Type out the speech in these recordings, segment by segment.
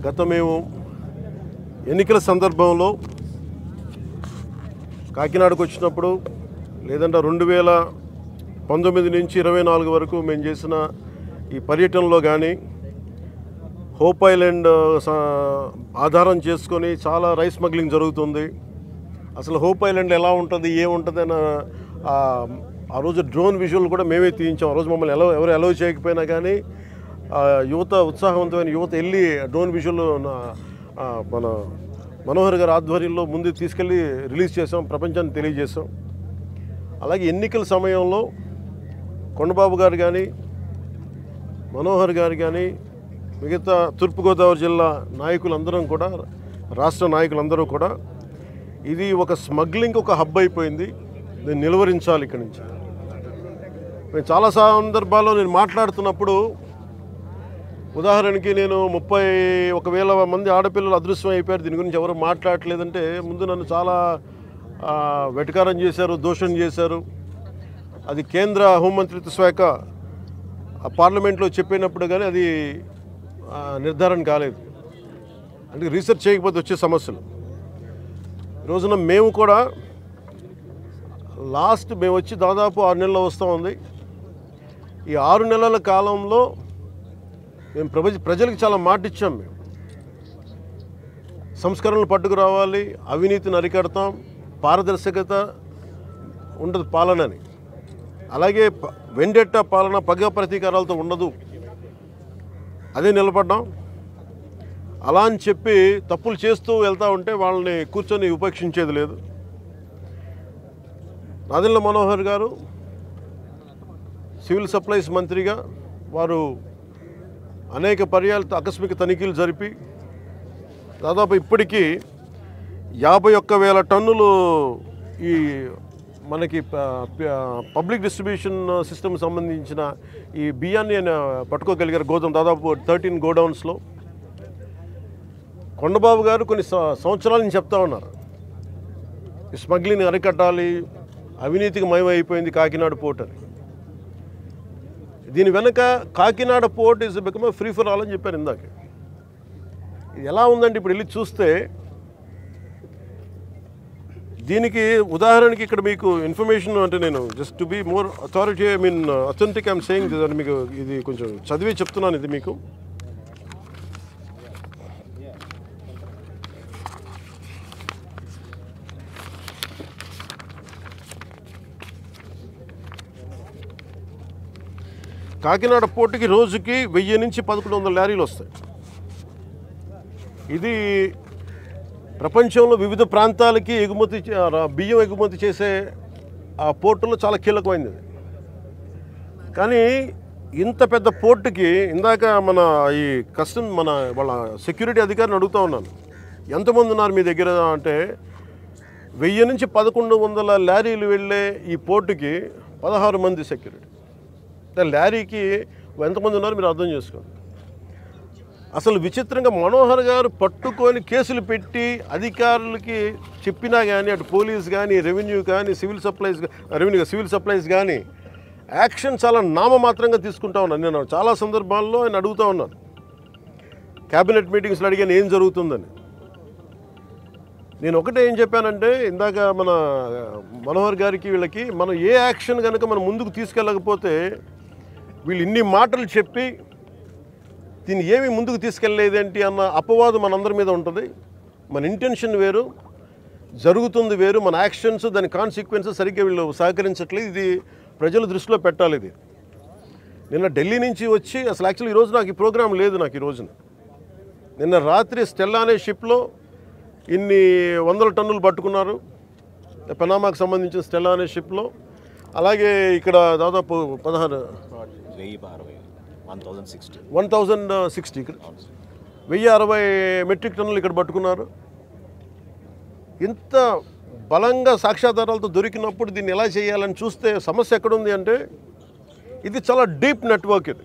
గత మేము ఎన్నికల సందర్భంలో కాకినాడకు వచ్చినప్పుడు లేదంటే 2019 నుంచి 24 వరకు మేము చేసిన ఈ పర్యటనలో కానీ హోప్ ఐలాండ్ ఆధారం చేసుకొని చాలా రైస్ స్మగ్లింగ్ జరుగుతుంది. అసలు హోప్ ఐలాండ్ ఎలా ఉంటుంది ఏముంటుంది అని ఆ రోజు డ్రోన్ విజువల్ కూడా మేమే తీయించాం. ఆ రోజు మమ్మల్ని ఎవరు అలౌ చేయకపోయినా కానీ యువత ఉత్సాహవంతమైన యువత వెళ్ళి డ్రోన్ విజువల్ మన మనోహర్ గారి ఆధ్వర్యంలో ముందు తీసుకెళ్ళి రిలీజ్ చేసాం, ప్రపంచాన్ని తెలియజేసాం. అలాగే ఎన్నికల సమయంలో కొండబాబు గారు కానీ మనోహర్ గారు కానీ మిగతా తూర్పుగోదావరి జిల్లా నాయకులందరం కూడా రాష్ట్ర నాయకులందరూ కూడా ఇది ఒక స్మగ్లింగ్ ఒక హబ్ అయిపోయింది, దీన్ని నిలువరించాలి ఇక్కడి నుంచి. నేను చాలా సందర్భాల్లో నేను మాట్లాడుతున్నప్పుడు ఉదాహరణకి నేను 31,000 మంది ఆడపిల్లలు అదృశ్యం అయిపోయారు, దీని గురించి ఎవరు మాట్లాడలేదంటే ముందు నన్ను చాలా వెటకారం చేశారు, దూషణ చేశారు. అది కేంద్ర హోంమంత్రిత్వ శాఖ పార్లమెంట్లో చెప్పినప్పుడు కానీ అది నిర్ధారణ కాలేదు. అంటే రీసెర్చ్ చేయకపోతే వచ్చే సమస్యలు. రోజున మేము కూడా మేము వచ్చి దాదాపు 6 నెలలు వస్తూ ఉంది. ఈ 6 నెలల కాలంలో మేము ప్రజలకు చాలా మాట ఇచ్చాం. మేము సంస్కరణలు పట్టుకురావాలి, అవినీతిని అరికడతాం, పారదర్శకత ఉండదు పాలనని, అలాగే వెండెట్ట పాలన పగ ప్రతీకారాలతో ఉండదు, అదే నిలబడ్డాం. అలా అని చెప్పి తప్పులు చేస్తూ వెళ్తూ ఉంటే వాళ్ళని కూర్చొని ఉపేక్షించేది లేదు. నాదెళ్ల మనోహర్ గారు సివిల్ సప్లైస్ మంత్రిగా వారు అనేక పర్యాలు ఆకస్మిక తనిఖీలు జరిపి దాదాపు ఇప్పటికీ 51,000 టన్నులు ఈ మనకి పబ్లిక్ డిస్ట్రిబ్యూషన్ సిస్టమ్ సంబంధించిన ఈ బియ్యాన్ని పట్టుకోగలిగారు. గోదాం దాదాపు 13 గోడౌన్స్లో. కొండబాబు గారు కొన్ని సంవత్సరాల నుంచి చెప్తా ఉన్నారు ఈ స్మగ్లింగ్ అరికట్టాలి, అవినీతికి మయమైపోయింది కాకినాడ పోర్ట్ అని. దీని వెనక Kakinada port is become free for all అని చెప్పారు ఇందాక. ఇది ఎలా ఉందంటే ఇప్పుడు వెళ్ళి చూస్తే దీనికి ఉదాహరణకి ఇక్కడ మీకు ఇన్ఫర్మేషన్ అంటే నేను just to be more authority authentic I'm saying మీకు ఇది కొంచెం చదివి చెప్తున్నాను. ఇది మీకు కాకినాడ పోర్టుకి రోజుకి 1000 నుంచి 1100 లారీలు వస్తాయి. ఇది ప్రపంచంలో వివిధ ప్రాంతాలకి బియ్యం ఎగుమతి చేసే ఆ పోర్టులో చాలా కీలకమైనది. కానీ ఇంత పెద్ద పోర్టుకి ఇందాక మన ఈ వాళ్ళ సెక్యూరిటీ అధికారిని అడుగుతూ ఉన్నాను, ఎంతమంది ఉన్నారు మీ దగ్గర అంటే 1000 నుంచి 1100 లారీలు వెళ్ళే ఈ పోర్టుకి 16 మంది సెక్యూరిటీ. లారీకి ఎంతమంది ఉన్నారు మీరు అర్థం చేసుకోండి. అసలు విచిత్రంగా మనోహర్ గారు పట్టుకొని కేసులు పెట్టి అధికారులకి చెప్పినా కానీ అటు పోలీస్ కానీ రెవెన్యూ కానీ సివిల్ సప్లైస్ కానీ యాక్షన్ చాలా నామమాత్రంగా తీసుకుంటా ఉన్నాను. నేను చాలా సందర్భాల్లో ఆయన అడుగుతూ ఉన్నాను, క్యాబినెట్ మీటింగ్స్లో అడిగాను ఏం జరుగుతుందని. నేను ఒకటే ఏం చెప్పానంటే ఇందాక మన మనోహర్ గారికి వీళ్ళకి మనం ఏ యాక్షన్ కనుక మనం ముందుకు తీసుకెళ్ళకపోతే వీళ్ళు ఇన్ని మాటలు చెప్పి దీన్ని ఏమీ ముందుకు తీసుకెళ్ళలేదేంటి అన్న అపవాదం మనందరి మీద ఉంటుంది. మన ఇంటెన్షన్ వేరు, జరుగుతుంది వేరు, మన యాక్షన్స్ దాని కాన్సిక్వెన్సెస్ సరిగ్గా వీళ్ళు సహకరించట్లేదు. ఇది ప్రజల దృష్టిలో పెట్టాలి. ఇది నిన్న ఢిల్లీ నుంచి వచ్చి అసలు యాక్చువల్లీ ఈరోజు నాకు ఈ ప్రోగ్రాం లేదు. నాకు ఈ రోజున నిన్న రాత్రి స్టెల్లా అనే షిప్లో ఇన్ని 100 టన్నులు పట్టుకున్నారు, పనామాకు సంబంధించిన స్టెల్లా అనే షిప్లో. అలాగే ఇక్కడ దాదాపు 1060 ఇక్కడ 1060 మెట్రిక్ టన్నులు ఇక్కడ పట్టుకున్నారు. ఇంత బలంగా సాక్ష్యాధారాలతో దొరికినప్పుడు దీన్ని ఎలా చేయాలని చూస్తే సమస్య ఎక్కడుంది అంటే ఇది చాలా డీప్ నెట్వర్క్. ఇది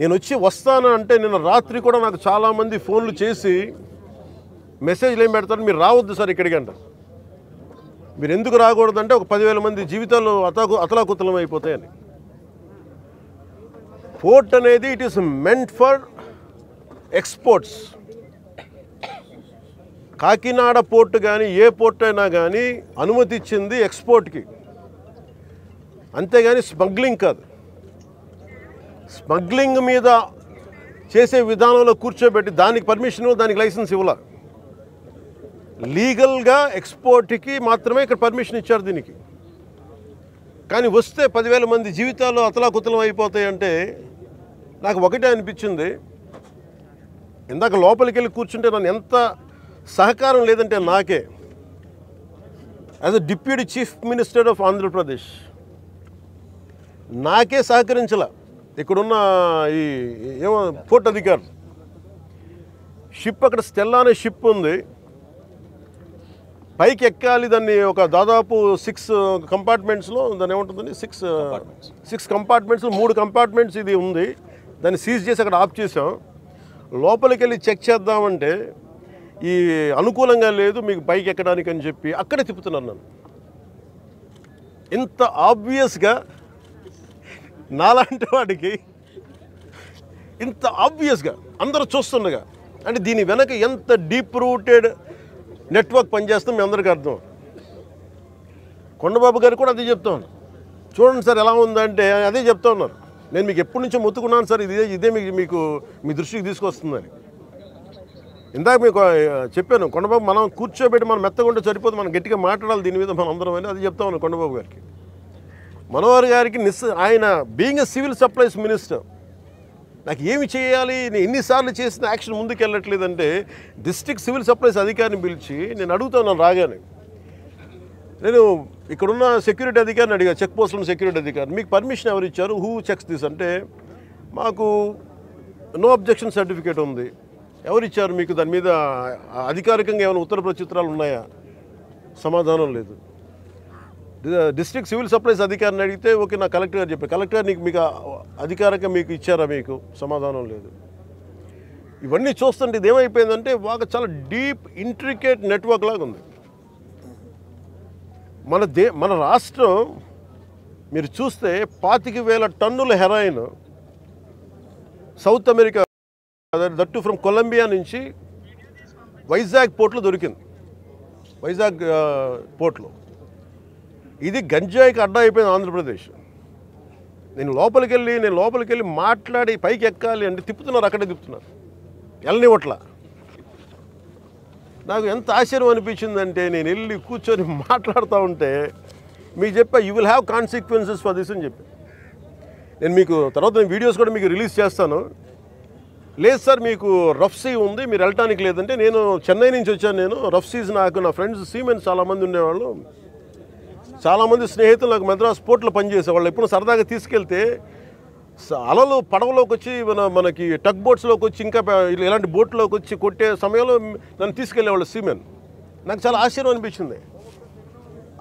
నేను వస్తాను అంటే నిన్న రాత్రి కూడా నాకు చాలామంది ఫోన్లు చేసి మెసేజ్లు ఏం పెడతారు, మీరు రావద్దు సార్ ఇక్కడికి అంటారు. మీరు ఎందుకు రాకూడదంటే ఒక 10,000 మంది జీవితాలు అతలాకుతలం అయిపోతాయని. పోర్ట్ అనేది it is meant for exports. Kakinada port కానీ ఏ పోర్ట్ అయినా కానీ అనుమతి ఇచ్చింది ఎక్స్పోర్ట్కి, అంతేగాని స్మగ్లింగ్ కాదు. స్మగ్లింగ్ మీద చేసే విధానంలో కూర్చోబెట్టి దానికి పర్మిషన్, దానికి లైసెన్స్ ఇవ్వాల. లీగల్గా ఎక్స్పోర్ట్కి మాత్రమే ఇక్కడ పర్మిషన్ ఇచ్చారు దీనికి. కానీ వస్తే 10,000 మంది జీవితాలు అతలాకుతలం అయిపోతాయంటే నాకు ఒకటే అనిపించింది. ఇందాక లోపలికి వెళ్ళి కూర్చుంటే నన్ను ఎంత సహకారం లేదంటే నాకే, as a deputy chief minister of Andhra Pradesh నాకే సహకరించాల. ఇక్కడున్న ఈ ఏమో పోర్ట్ అధికారులు, షిప్ అక్కడ స్టెల్లా అనే షిప్ ఉంది, పైకి ఎక్కాలి. దాన్ని ఒక దాదాపు 6 కంపార్ట్మెంట్స్లో దాన్ని ఏముంటుందని 6 కంపార్ట్మెంట్స్లో 3 కంపార్ట్మెంట్స్ ఇది ఉంది. దాన్ని సీజ్ చేసి అక్కడ ఆఫ్ చేసాం. లోపలికి వెళ్ళి చెక్ చేద్దామంటే ఈ అనుకూలంగా లేదు మీకు పైకి ఎక్కడానికి అని చెప్పి అక్కడే తిప్పుతున్నాను నన్ను. ఇంత ఆబ్వియస్గా నాలాంటి వాడికి ఇంత ఆబ్వియస్గా అందరూ చూస్తుండగా, అంటే దీని వెనక ఎంత డీప్ రూటెడ్ నెట్వర్క్ పనిచేస్తాం మీ అందరికీ అర్థం. కొండబాబు గారు కూడా అదే చెప్తాను, చూడండి సార్ ఎలా ఉందంటే అదే చెప్తా ఉన్నారు. నేను మీకు ఎప్పటి నుంచో మొత్తుకున్నాను సార్, ఇదే మీకు మీ దృష్టికి తీసుకొస్తుందని. ఇందాక మీకు చెప్పాను, కొండబాబు మనం కూర్చోబెట్టి మనం మెత్తగా ఉంటే సరిపోదు, మనం గట్టిగా మాట్లాడాలి దీని మీద మనం అందరం అని. అది చెప్తా ఉన్నాను కొండబాబు గారికి. మనోహర్ గారికి ఆయన being a civil supplies minister నాకు ఏమి చేయాలి, నేను ఎన్నిసార్లు చేసిన యాక్షన్ ముందుకు వెళ్ళట్లేదంటే డిస్ట్రిక్ట్ సివిల్ సప్లైస్ అధికారిని పిలిచి నేను అడుగుతాను రాగానే. నేను ఇక్కడున్న సెక్యూరిటీ అధికారిని అడిగా, చెక్ పోస్టులో సెక్యూరిటీ అధికారి, మీకు పర్మిషన్ ఎవరు ఇచ్చారు, హూ చెక్స్ దిస్ అంటే మాకు నో అబ్జెక్షన్ సర్టిఫికేట్ ఉంది. ఎవరు ఇచ్చారు మీకు, దాని మీద అధికారికంగా ఏమైనా ఉత్తర ప్రత్యుత్తరాలు ఉన్నాయా? సమాధానం లేదు. డిస్ట్రిక్ట్ సివిల్ సప్లైస్ అధికారిని అడిగితే ఓకే నా కలెక్టర్ గారు చెప్పారు, కలెక్టర్ మీకు అధికారికంగా మీకు ఇచ్చారా, మీకు సమాధానం లేదు. ఇవన్నీ చూస్తుంటే ఇది ఏమైపోయిందంటే బాగా చాలా డీప్ ఇంట్రికేట్ నెట్వర్క్ లాగా ఉంది. మన రాష్ట్రం మీరు చూస్తే 25,000 టన్నుల heroin South America, that from Colombia నుంచి వైజాగ్ పోర్ట్లో దొరికింది. వైజాగ్ పోర్ట్లో ఇది గంజాయికి అడ్డా అయిపోయింది ఆంధ్రప్రదేశ్. నేను లోపలికి వెళ్ళి మాట్లాడి పైకి ఎక్కాలి అంటే తిప్పుతున్నారు, అక్కడే తిప్పుతున్నారు, వెళ్ళనివ్వట్లా. నాకు ఎంత ఆశ్చర్యం అనిపించిందంటే నేను వెళ్ళి కూర్చొని మాట్లాడుతూ ఉంటే మీకు చెప్పా you will have consequences for this అని చెప్పి. నేను మీకు తర్వాత వీడియోస్ కూడా మీకు రిలీజ్ చేస్తాను. లేదు సార్ మీకు రఫ్ సీ ఉంది మీరు వెళ్ళటానికి లేదంటే, నేను చెన్నై నుంచి వచ్చాను, నేను రఫ్ సీస్ నాకు నా ఫ్రెండ్స్ సీమెన్స్ చాలామంది ఉండేవాళ్ళు, చాలామంది స్నేహితులు నాకు మద్రాస్ పోర్ట్లో పనిచేసేవాళ్ళు. ఎప్పుడు సరదాగా తీసుకెళ్తే అలలు పడవలోకి వచ్చి మనకి టగ్ బోట్స్లోకి వచ్చి ఇంకా ఇలాంటి బోట్లోకి వచ్చి కొట్టే సమయంలో నన్ను తీసుకెళ్ళేవాళ్ళు సీమెన్. నాకు చాలా ఆశ్చర్యం అనిపించింది.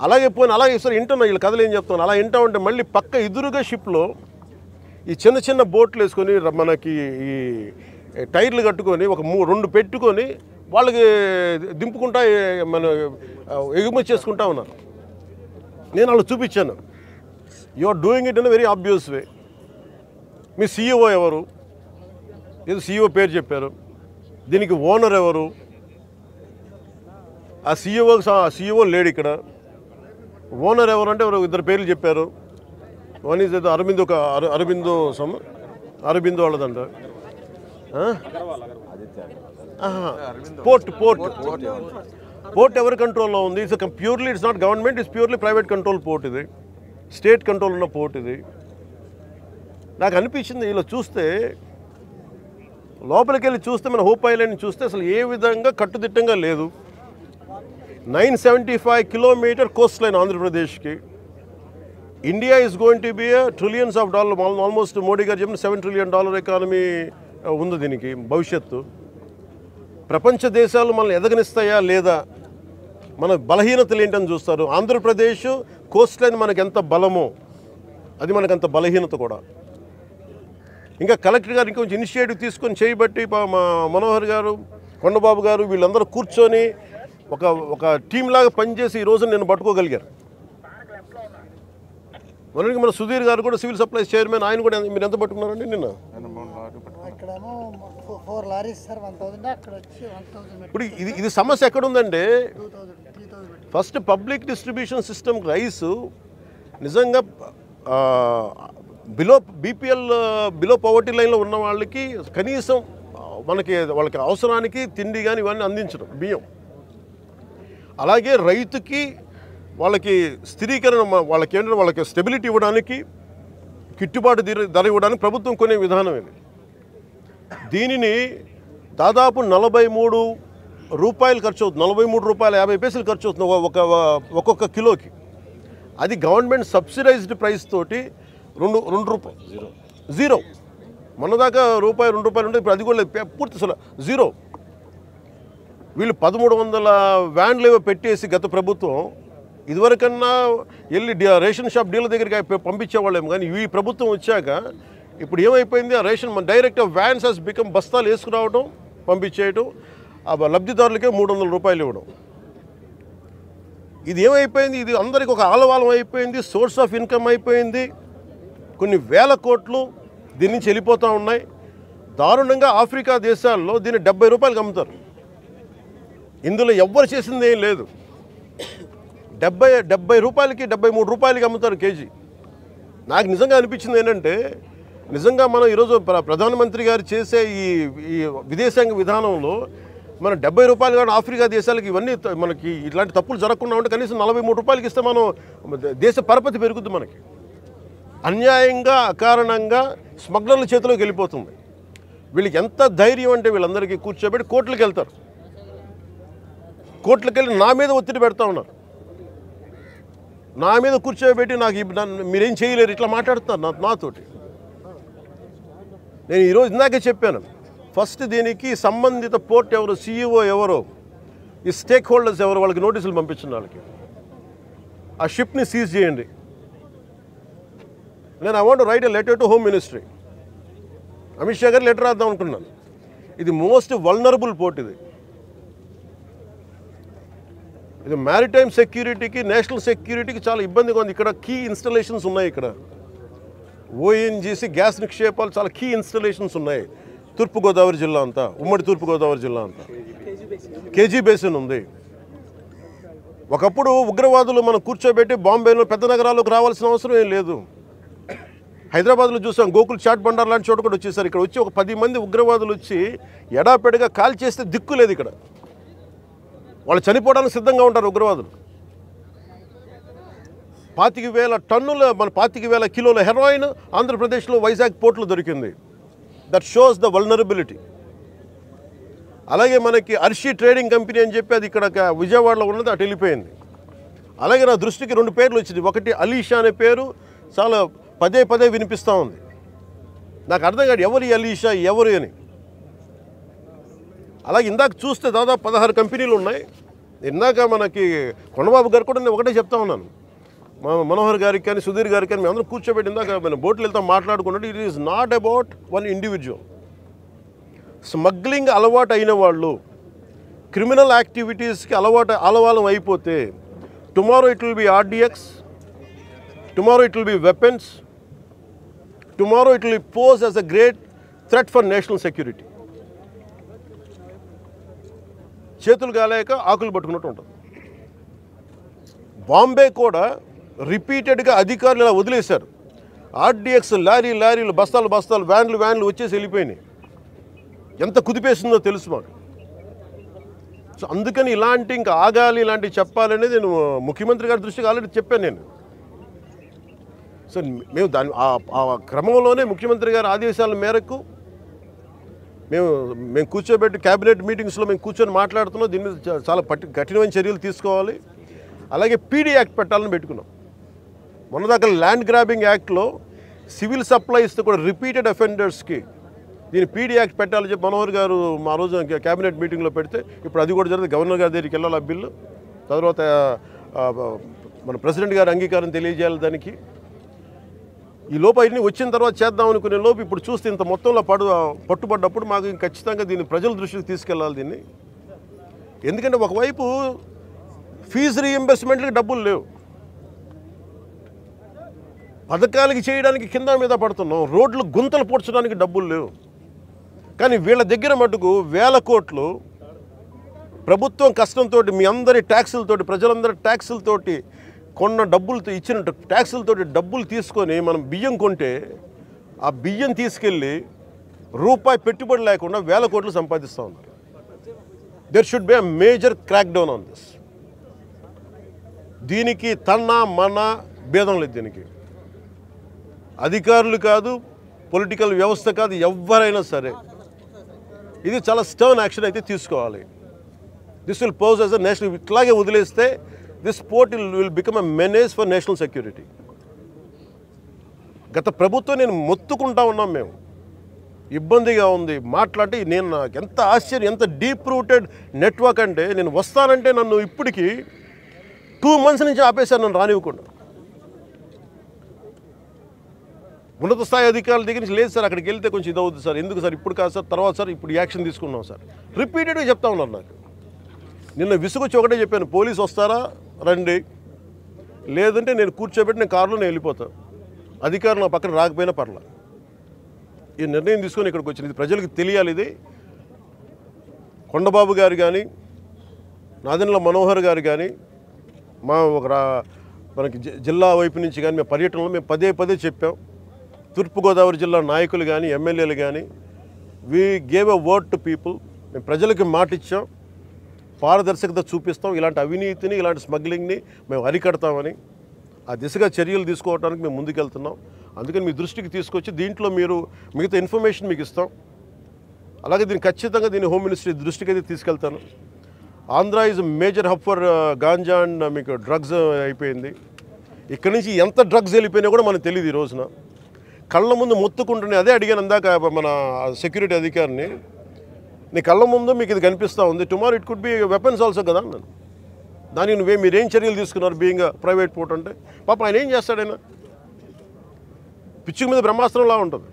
అలాగే సార్ వింటున్నా వీళ్ళు కథలు ఏం చెప్తాను, అలా వింటా ఉంటే మళ్ళీ పక్క ఎదురుగా షిప్లో ఈ చిన్న బోట్లు వేసుకొని మనకి ఈ టైర్లు కట్టుకొని ఒక 2 పెట్టుకొని వాళ్ళకి దింపుకుంటా మన ఎగుమతి చేసుకుంటా ఉన్నారు. నేను వాళ్ళు చూపించాను, you are doing it in very obvious way. మీ సీఈఓ ఎవరు, ఏదో సీఈఓ పేరు చెప్పారు, దీనికి ఓనర్ ఎవరు, ఆ సీఈఓ లేడు ఇక్కడ, ఓనర్ ఎవరు అంటే ఇద్దరు పేర్లు చెప్పారు. వన్ ఈజ్ ఏదో అరబిందో వాళ్ళదంట. పోర్ట్ ఎవరి కంట్రోల్లో ఉంది? Purely it's not government, it's purely private control port. ఇది స్టేట్ కంట్రోల్ ఉన్న పోర్ట్. ఇది నాకు అనిపించింది ఇలా చూస్తే, లోపలికి వెళ్ళి చూస్తే మన హోప్ ఐలాండ్ చూస్తే అసలు ఏ విధంగా కట్టుదిట్టంగా లేదు. 975 కిలోమీటర్ కోస్ట్ లైన్ ఆంధ్రప్రదేశ్కి. India is going to be trillions of dollar, almost Modi గారు చెప్పిన $7 ట్రిలియన్ ఎకానమీ ఉంది దీనికి భవిష్యత్తు. ప్రపంచ దేశాలు మనల్ని ఎదగనిస్తాయా లేదా, మన బలహీనతలు ఏంటని చూస్తారు. ఆంధ్రప్రదేశ్ కోస్ట్ లైన్ మనకు ఎంత బలమో అది మనకు అంత బలహీనత కూడా. ఇంకా కలెక్టర్ గారు ఇంకొంచెం ఇనిషియేటివ్ తీసుకొని చేయబట్టి మా మనోహర్ గారు, కొండబాబు గారు వీళ్ళందరూ కూర్చొని ఒక టీం లాగా పనిచేసి ఈ రోజు నేను పట్టుకోగలిగారు. మన సుధీర్ గారు కూడా సివిల్ సప్లైస్ చైర్మన్, ఆయన కూడా మీరు ఎంత పట్టుకున్నారండి నిన్న? ఇక్కడేమో 4 లారీస్ సార్ 1000, అక్కడ వచ్చి 1000. ఇప్పుడు ఇది సమస్య ఎక్కడుందంటే 2000, 3000. First public distribution system rice నిజంగా బిలో పవర్టీ లైన్లో ఉన్న వాళ్ళకి కనీసం వాళ్ళకి అవసరానికి తిండి కానీ ఇవన్నీ అందించడం బియ్యం. అలాగే రైతుకి వాళ్ళకి స్థిరీకరణ వాళ్ళకి ఏంటంటే వాళ్ళకి స్టెబిలిటీ ఇవ్వడానికి గిట్టుబాటు ధర ఇవ్వడానికి ప్రభుత్వం కొనే విధానం ఇది. దీనిని దాదాపు 43 రూపాయలు ఖర్చు అవుతుంది, 43 రూపాయల 50 పైసలు ఖర్చు అవుతుంది ఒక్కొక్క కిలోకి. అది గవర్నమెంట్ సబ్సిడైజ్డ్ ప్రైస్ తోటి 2 రూపాయలు జీరో. మొన్నదాకా రూపాయి 2 రూపాయలు ఉంటే ఇప్పుడు అది కూడా పూర్తి అసలు జీరో. వీళ్ళు 1300 వ్యాన్లు ఏవో పెట్టేసి గత ప్రభుత్వం ఇదివరకన్నా వెళ్ళి రేషన్ షాప్ డీలర్ దగ్గరికి పంపించేవాళ్ళేమో, కానీ ఈ ప్రభుత్వం వచ్చాక ఇప్పుడు ఏమైపోయింది, ఆ ration direct vans has become బస్తాలు వేసుకురావడం పంపించేయటం, ఆ లబ్ధిదారులకే 300 రూపాయలు ఇవ్వడం. ఇది ఏమైపోయింది, ఇది అందరికీ ఒక ఆలవాలం అయిపోయింది, సోర్స్ ఆఫ్ ఇన్కమ్ అయిపోయింది. కొన్ని వేల కోట్లు దీని నుంచి వెళ్ళిపోతూ ఉన్నాయి. దారుణంగా ఆఫ్రికా దేశాల్లో దీన్ని 70 రూపాయలకి అమ్ముతారు. ఇందులో ఎవ్వరు చేసింది ఏం లేదు. 70 రూపాయలకి 73 రూపాయలకి అమ్ముతారు కేజీ. నాకు నిజంగా అనిపించింది ఏంటంటే, నిజంగా మనం ఈరోజు ప్రధానమంత్రి గారు చేసే ఈ విదేశాంగ విధానంలో మనం 70 రూపాయలు కానీ ఆఫ్రికా దేశాలకి ఇవన్నీ మనకి ఇట్లాంటి తప్పులు జరగకుండా ఉంటే కనీసం 43 రూపాయలకి ఇస్తే మనం దేశ పరపతి పెరుగుద్ది. మనకి అన్యాయంగా అకారణంగా స్మగ్లర్ల చేతిలోకి వెళ్ళిపోతుంది. వీళ్ళకి ఎంత ధైర్యం అంటే వీళ్ళందరికీ కూర్చోబెట్టి కోర్టులకు వెళ్తారు. కోర్టులకు వెళ్ళి నా మీద ఒత్తిడి పెడతా ఉన్నారు. నా మీద కూర్చోబెట్టి మీరేం చేయలేరు ఇట్లా మాట్లాడుతున్నారు నాతోటి. నేను ఈరోజు ఇందాకే చెప్పాను, ఫస్ట్ దీనికి సంబంధిత పోర్ట్ ఎవరు, CEO ఎవరో, ఈ స్టేక్ హోల్డర్స్ ఎవరు, వాళ్ళకి నోటీసులు పంపించిన వాళ్ళకి ఆ షిప్ని సీజ్ చేయండి. నేను I want right a letter to home ministry. Amit Shah గారు లెటర్ రాద్దాం అనుకున్నాను. ఇది మోస్ట్ వల్నరబుల్ పోర్ట్. ఇది మ్యారిటైమ్ సెక్యూరిటీకి, నేషనల్ సెక్యూరిటీకి చాలా ఇబ్బందిగా ఉంది. ఇక్కడ కీ ఇన్స్టలేషన్స్ ఉన్నాయి. ఇక్కడ ONGC గ్యాస్ నిక్షేపాలు చాలా కీ ఇన్స్టలేషన్స్ ఉన్నాయి. తూర్పుగోదావరి జిల్లా అంతా, ఉమ్మడి తూర్పుగోదావరి జిల్లా అంతా కేజీ బేసిన్ ఉంది. ఒకప్పుడు ఉగ్రవాదులు మనం కూర్చోబెట్టి బాంబేలో పెద్ద నగరాల్లోకి రావాల్సిన అవసరం ఏం లేదు. హైదరాబాద్లో చూసాం, గోకుల్ చాట్ బండార్ లాంటి చోట కూడా వచ్చేసారు. ఇక్కడ వచ్చి ఒక 10 మంది ఉగ్రవాదులు వచ్చి ఎడాపెడగా కాల్ చేస్తే దిక్కు లేదు. ఇక్కడ వాళ్ళు చనిపోవడానికి సిద్ధంగా ఉంటారు ఉగ్రవాదులు. 25,000 టన్నుల 25,000 కిలోల హెరాయిన్ ఆంధ్రప్రదేశ్లో వైజాగ్ పోర్టులో దొరికింది. That shows the vulnerability. అలాగే మనకి అర్షి ట్రేడింగ్ కంపెనీ అని చెప్పి అది ఇక్కడ విజయవాడలో ఉన్నది, అటు వెళ్ళిపోయింది. అలాగే నా దృష్టికి 2 పేర్లు వచ్చింది. ఒకటి అలీషా అనే పేరు చాలా పదే వినిపిస్తూ ఉంది. నాకు అర్థం కాదు ఎవరు అలీషా ఎవరు అని. అలాగే ఇందాక చూస్తే దాదాపు 16 కంపెనీలు ఉన్నాయి. ఇందాక మనకి కొండబాబు గారు కూడా నేను ఒకటే చెప్తా ఉన్నాను, మనోహర్ గారికి కానీ సుధీర్ గారికి కానీ మేము అందరం కూర్చోబెట్టి ఇందాక మేము బోట్లు వెళ్తాం మాట్లాడుకున్నట్టు, it is not about one individual. Smuggling అలవాటు అయిన వాళ్ళు, క్రిమినల్ యాక్టివిటీస్కి అలవాలం అయిపోతే tomorrow it will be RDX, tomorrow it will be weapons, tomorrow it will pose as a great threat for national security. చేతులు కాలేక ఆకులు పట్టుకున్నట్టు ఉంటుంది. బాంబే కూడా రిపీటెడ్గా అధికారులు ఇలా వదిలేశారు. RDX లారీలు బస్తాలు వ్యాన్లు వచ్చేసి వెళ్ళిపోయినాయి. ఎంత కుదిపేసిందో తెలుసు మాకు. సో అందుకని ఇలాంటి ఇంకా ఆగాలి, ఇలాంటివి చెప్పాలనేది నేను ముఖ్యమంత్రి గారి దృష్టికి ఆల్రెడీ చెప్పాను నేను. సో మేము ఆ క్రమంలోనే ముఖ్యమంత్రి గారి ఆదేశాల మేరకు మేము కూర్చోబెట్టి క్యాబినెట్ మీటింగ్స్లో మేము కూర్చొని మాట్లాడుతున్నాం. దీని మీద చాలా కఠినమైన చర్యలు తీసుకోవాలి. అలాగే PD యాక్ట్ పెట్టాలని పెట్టుకున్నాం. మొన్నదాకా ల్యాండ్ గ్రాబింగ్ యాక్ట్లో సివిల్ సప్లైస్తో కూడా రిపీటెడ్ అఫెండర్స్కి దీన్ని PD యాక్ట్ పెట్టాలని చెప్పి మనోహర్ గారు మా రోజు క్యాబినెట్ మీటింగ్లో పెడితే ఇప్పుడు అది కూడా జరిగింది. గవర్నర్ గారి దగ్గరికి వెళ్ళాలి ఆ బిల్లు. తర్వాత మన ప్రెసిడెంట్ గారి అంగీకారం తెలియజేయాలి దానికి. ఈ లోపు అన్ని వచ్చిన తర్వాత చేద్దాం అనుకునే లోపు ఇప్పుడు చూస్తే ఇంత మొత్తంలో పట్టుబడ్డప్పుడు మాకు ఖచ్చితంగా దీన్ని ప్రజల దృష్టికి తీసుకెళ్ళాలి దీన్ని. ఎందుకంటే ఒకవైపు ఫీజు రీఎంబర్స్మెంట్లకి డబ్బులు లేవు, పథకాలకి చేయడానికి కింద మీద పడుతున్నాం, రోడ్లు గుంతలు పూడ్చడానికి డబ్బులు లేవు. కానీ వీళ్ళ దగ్గర మటుకు వేల కోట్లు ప్రభుత్వం కష్టంతో మీ అందరి ట్యాక్సులతోటి ప్రజలందరి ట్యాక్సులతోటి కొన్న డబ్బులతో ఇచ్చిన ట్యాక్సులతోటి డబ్బులు తీసుకొని మనం బియ్యం కొంటే ఆ బియ్యం తీసుకెళ్ళి రూపాయి పెట్టుబడి లేకుండా వేల కోట్లు సంపాదిస్తూ ఉన్నారు. There should be a major crack down on this. దీనికి మన భేదం లేదు. దీనికి అధికారులు కాదు, పొలిటికల్ వ్యవస్థ కాదు, ఎవరైనా సరే ఇది చాలా స్టర్న్ యాక్షన్ అయితే తీసుకోవాలి. This will pose as a national. ఇట్లాగే వదిలేస్తే this port will become a menace for national security. గత ప్రభుత్వం నేను మొత్తుకుంటా ఉన్నాం, మేము ఇబ్బందిగా ఉంది మాట్లాడి. నేను నాకు ఎంత ఆశ్చర్యం, ఎంత డీప్ రూటెడ్ నెట్వర్క్ అంటే నేను వస్తానంటే నన్ను ఇప్పటికీ 2 months నుంచి ఆపేశారు, నన్ను రానివ్వకుండా. ఉన్నత స్థాయి అధికారుల దగ్గర నుంచి లేదు సార్, అక్కడికి వెళ్తే కొంచెం ఇది అవుతుంది సార్, ఎందుకు సార్ ఇప్పుడు కాదు సార్, తర్వాత సార్ ఇప్పుడు యాక్షన్ తీసుకున్నాం సార్, రిపీటెడ్గా చెప్తా ఉన్నారు నాకు. నిన్న విసుగొచ్చి ఒకటే చెప్పాను, పోలీసు వస్తారా రండి, లేదంటే నేను కూర్చోబెట్టి నేను కారులో నేను వెళ్ళిపోతాను, అధికారులు నా పక్కన రాకపోయినా పర్లా. ఈ నిర్ణయం తీసుకొని ఇక్కడికి వచ్చింది. ఇది ప్రజలకు తెలియాలి. ఇది కొండబాబు గారు కానీ, నాదెండ్ల మనోహర్ గారు కానీ, మా మనకి జిల్లా వైపు నుంచి కానీ మేము పర్యటనలో మేము పదే చెప్పాం. తూర్పుగోదావరి జిల్లా నాయకులు కానీ, ఎమ్మెల్యేలు కానీ, we gave a word to people. మేము ప్రజలకి మాట ఇచ్చాం, పారదర్శకత చూపిస్తాం, ఇలాంటి అవినీతిని ఇలాంటి స్మగ్లింగ్ని మేము అరికడతామని. ఆ దిశగా చర్యలు తీసుకోవడానికి మేము ముందుకెళ్తున్నాం. అందుకని మీ దృష్టికి తీసుకొచ్చి దీంట్లో మీరు మిగతా ఇన్ఫర్మేషన్ మీకు ఇస్తాం. అలాగే దీన్ని ఖచ్చితంగా హోమ్ మినిస్ట్రీ దృష్టికి అయితే తీసుకెళ్తాను. Andhra is major hub for ganja and మీకు డ్రగ్స్ అయిపోయింది. ఇక్కడి నుంచి ఎంత డ్రగ్స్ వెళ్ళిపోయినా కూడా మనకు తెలియదు. ఈ రోజున కళ్ళ ముందు మొత్తుకుంటున్నాయి. అదే అడిగాను అందాక మన సెక్యూరిటీ అధికారిని, నీ కళ్ళ ముందు మీకు ఇది కనిపిస్తూ ఉంది, tomorrow it could be weapons also కదా అన్నాను. దానికి మీరేం చర్యలు తీసుకున్నారు బీయింగ్ ప్రైవేట్ పోర్ట్ అంటే? పాప ఆయన ఏం చేస్తాడైనా, పిచ్చుకు మీద బ్రహ్మాస్త్రంలా ఉంటుంది.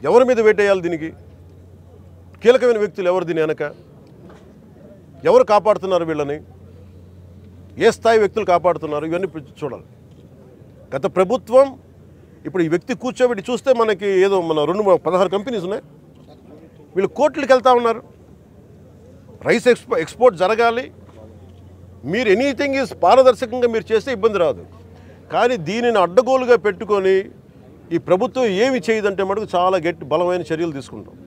ఎవరి మీద వేటేయాలి? దీనికి కీలకమైన వ్యక్తులు ఎవరు? దీని వెనక ఎవరు కాపాడుతున్నారు వీళ్ళని? ఏ స్థాయి వ్యక్తులు కాపాడుతున్నారు? ఇవన్నీ చూడాలి. గత ప్రభుత్వం ఇప్పుడు ఈ వ్యక్తి కూర్చోబెట్టి చూస్తే మనకి ఏదో మన 16 కంపెనీస్ ఉన్నాయి, వీళ్ళు కోర్టులకు వెళ్తూ ఉన్నారు. రైస్ ఎక్స్పోర్ట్ జరగాలి, మీరు ఎనీథింగ్ ఈజ్ పారదర్శకంగా మీరు చేస్తే ఇబ్బంది రాదు. కానీ దీనిని అడ్డగోలుగా పెట్టుకొని ఈ ప్రభుత్వం ఏమి చేయదంటే మటుకు చాలా బలమైన చర్యలు తీసుకుంటాం.